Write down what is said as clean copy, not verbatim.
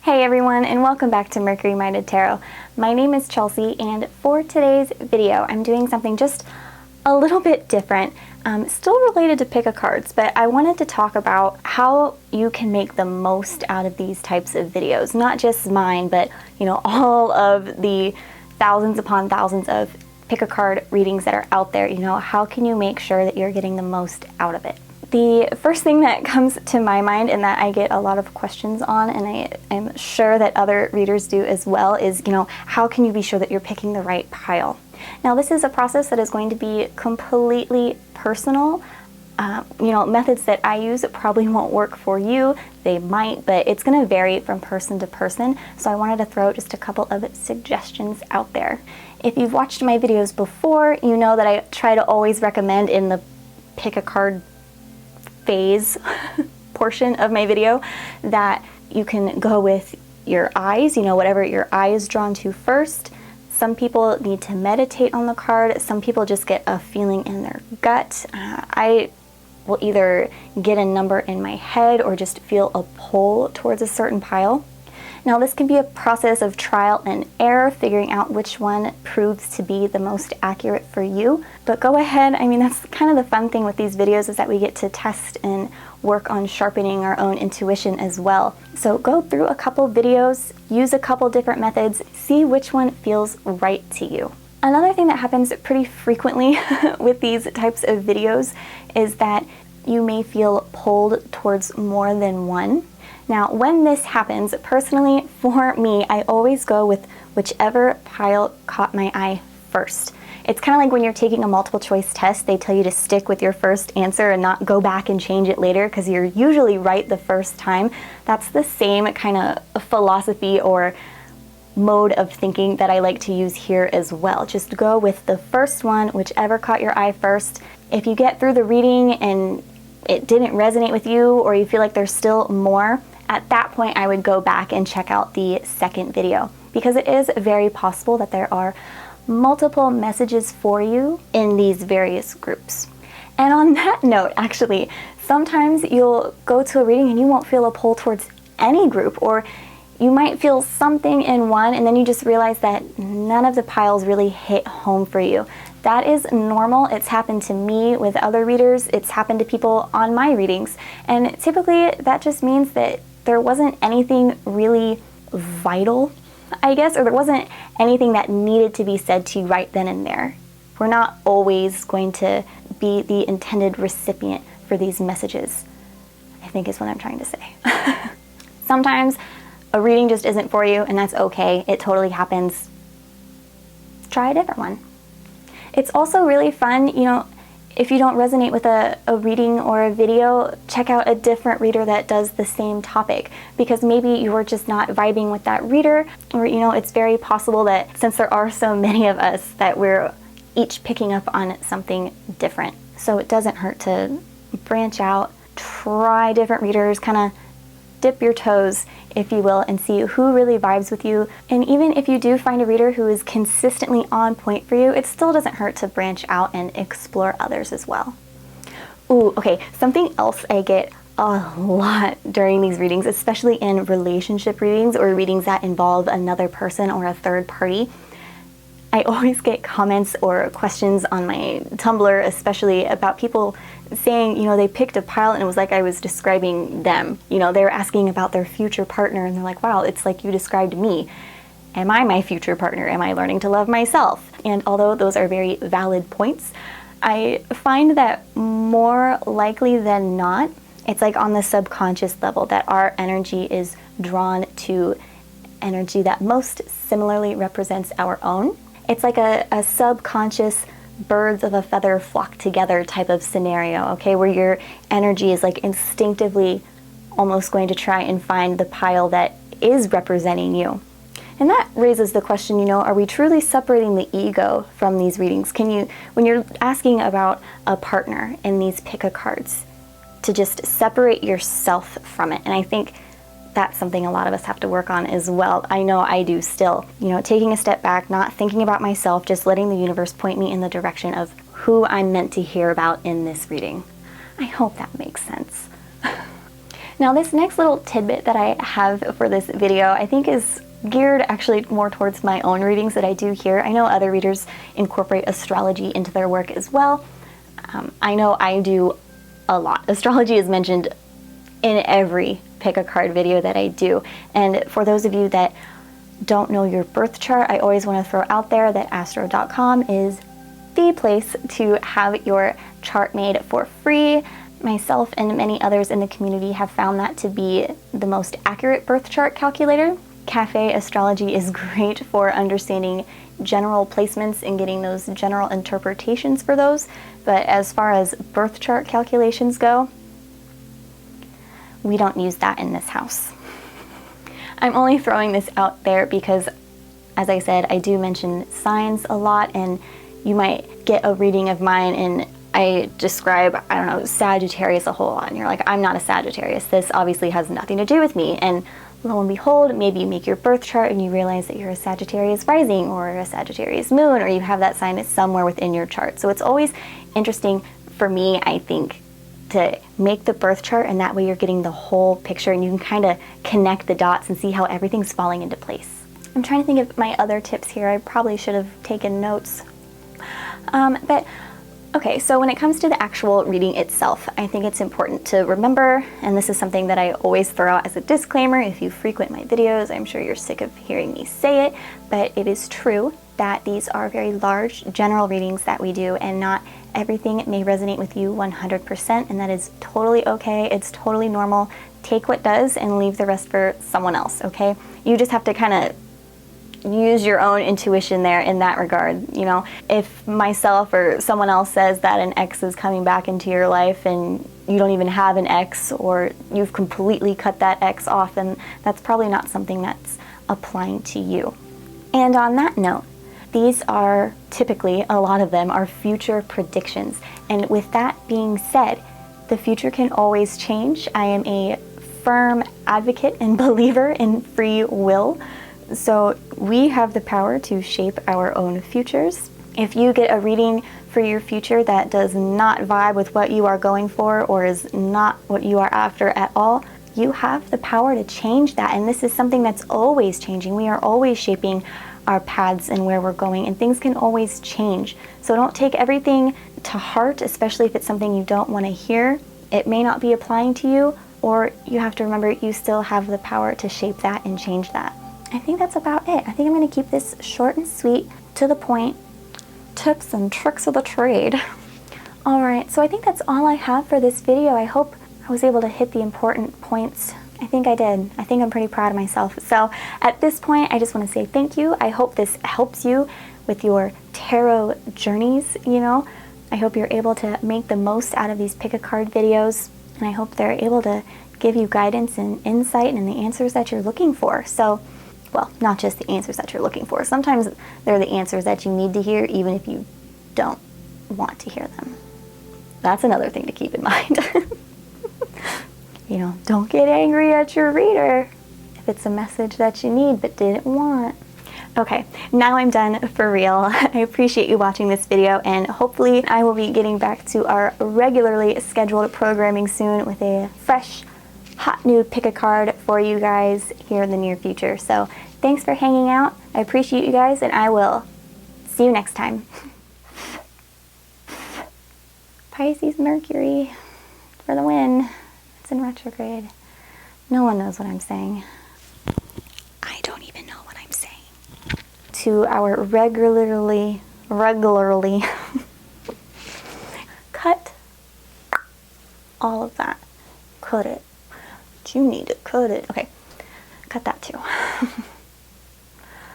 Hey everyone, and welcome back to Mercury Minded Tarot. My name is Chelsea, and for today's video, I'm doing something just a little bit different, still related to pick a cards, but I wanted to talk about how you can make the most out of these types of videos. Not just mine, but all of the thousands upon thousands of pick a card readings that are out there. How can you make sure that you're getting the most out of it? The first thing that comes to my mind, and that I get a lot of questions on, and I am sure that other readers do as well, is, how can you be sure that you're picking the right pile? Now, this is a process that is going to be completely personal. Methods that I use probably won't work for you. They might, but it's going to vary from person to person. So I wanted to throw just a couple of suggestions out there. If you've watched my videos before, you know that I try to always recommend in the pick a card phase portion of my video that you can go with your eyes, whatever your eye is drawn to first. Some people need to meditate on the card. Some people just get a feeling in their gut. I will either get a number in my head or just feel a pull towards a certain pile. Now, this can be a process of trial and error, figuring out which one proves to be the most accurate for you. But go ahead, that's kind of the fun thing with these videos, is that we get to test and work on sharpening our own intuition as well. So go through a couple videos, use a couple different methods, see which one feels right to you. Another thing that happens pretty frequently with these types of videos is that you may feel pulled towards more than one. Now, when this happens, personally, for me, I always go with whichever pile caught my eye first. It's kind of like when you're taking a multiple choice test, they tell you to stick with your first answer and not go back and change it later because you're usually right the first time. That's the same kind of philosophy or mode of thinking that I like to use here as well. Just go with the first one, whichever caught your eye first. If you get through the reading and it didn't resonate with you, or you feel like there's still more, at that point I would go back and check out the second video, because it is very possible that there are multiple messages for you in these various groups. And on that note, actually, sometimes you'll go to a reading and you won't feel a pull towards any group, or you might feel something in one and then you just realize that none of the piles really hit home for you. That is normal. It's happened to me with other readers. It's happened to people on my readings. And typically that just means that there wasn't anything really vital, I guess, or there wasn't anything that needed to be said to you right then and there. We're not always going to be the intended recipient for these messages, I think is what I'm trying to say. Sometimes a reading just isn't for you, and that's okay. It totally happens. Try a different one. It's also really fun, if you don't resonate with a reading or a video, check out a different reader that does the same topic, because maybe you're just not vibing with that reader, or it's very possible that since there are so many of us that we're each picking up on something different. So it doesn't hurt to branch out, try different readers, kind of dip your toes, if you will, and see who really vibes with you. And even if you do find a reader who is consistently on point for you, it still doesn't hurt to branch out and explore others as well. Ooh, okay, something else I get a lot during these readings, especially in relationship readings or readings that involve another person or a third party. I always get comments or questions on my Tumblr, especially, about people saying, they picked a pile and it was like I was describing them. They were asking about their future partner and they're like, wow, it's like you described me. Am I my future partner? Am I learning to love myself? And although those are very valid points, I find that more likely than not, it's like on the subconscious level that our energy is drawn to energy that most similarly represents our own. It's like a subconscious birds of a feather flock together type of scenario, okay, where your energy is like instinctively almost going to try and find the pile that is representing you. And that raises the question, are we truly separating the ego from these readings? When you're asking about a partner in these pick a cards, to just separate yourself from it. And I think that's something a lot of us have to work on as well. I know I do still. Taking a step back, not thinking about myself, just letting the universe point me in the direction of who I'm meant to hear about in this reading. I hope that makes sense. Now this next little tidbit that I have for this video, I think is geared actually more towards my own readings that I do here. I know other readers incorporate astrology into their work as well. I know I do a lot. Astrology is mentioned in every pick a card video that I do. And for those of you that don't know your birth chart, I always want to throw out there that astro.com is the place to have your chart made for free. Myself and many others in the community have found that to be the most accurate birth chart calculator. Cafe astrology is great for understanding general placements and getting those general interpretations for those, but as far as birth chart calculations go, we don't use that in this house. I'm only throwing this out there because, as I said, I do mention signs a lot, and you might get a reading of mine and I describe, I don't know, Sagittarius a whole lot, and you're like, I'm not a Sagittarius. This obviously has nothing to do with me. And lo and behold, maybe you make your birth chart and you realize that you're a Sagittarius rising or a Sagittarius moon, or you have that sign somewhere within your chart. So it's always interesting for me, I think, to make the birth chart, and that way you're getting the whole picture and you can kind of connect the dots and see how everything's falling into place. I'm trying to think of my other tips here. I probably should have taken notes. Okay, so when it comes to the actual reading itself, I think it's important to remember, and this is something that I always throw out as a disclaimer. If you frequent my videos, I'm sure you're sick of hearing me say it, but it is true that these are very large general readings that we do, and not everything may resonate with you 100%, and that is totally okay. It's totally normal. Take what does and leave the rest for someone else, okay? You just have to kind of use your own intuition there in that regard. You know, if myself or someone else says that an ex is coming back into your life and you don't even have an ex, or you've completely cut that ex off, then that's probably not something that's applying to you. And on that note, these are typically, a lot of them are future predictions. And with that being said, the future can always change. I am a firm advocate and believer in free will. So we have the power to shape our own futures. If you get a reading for your future that does not vibe with what you are going for, or is not what you are after at all, you have the power to change that. And this is something that's always changing. We are always shaping our paths and where we're going, and things can always change. So don't take everything to heart, especially if it's something you don't want to hear. It may not be applying to you, or you have to remember you still have the power to shape that and change that. I think that's about it. I think I'm going to keep this short and sweet, to the point, tips and tricks of the trade. Alright, so I think that's all I have for this video. I hope I was able to hit the important points. I think I did. I think I'm pretty proud of myself. So at this point, I just want to say thank you. I hope this helps you with your tarot journeys, you know. I hope you're able to make the most out of these pick-a-card videos, and I hope they're able to give you guidance and insight and the answers that you're looking for. So, well, not just the answers that you're looking for. Sometimes they're the answers that you need to hear, even if you don't want to hear them. That's another thing to keep in mind. You know, don't get angry at your reader if it's a message that you need but didn't want. Okay, now I'm done for real. I appreciate you watching this video, and hopefully I will be getting back to our regularly scheduled programming soon with a fresh, hot new pick-a-card for you guys here in the near future. So thanks for hanging out. I appreciate you guys, and I will see you next time. Pisces Mercury for the win. It's in retrograde. No one knows what I'm saying. I don't even know what I'm saying. To our regularly cut all of that. Cut it. You need to cut it. Okay, cut that too.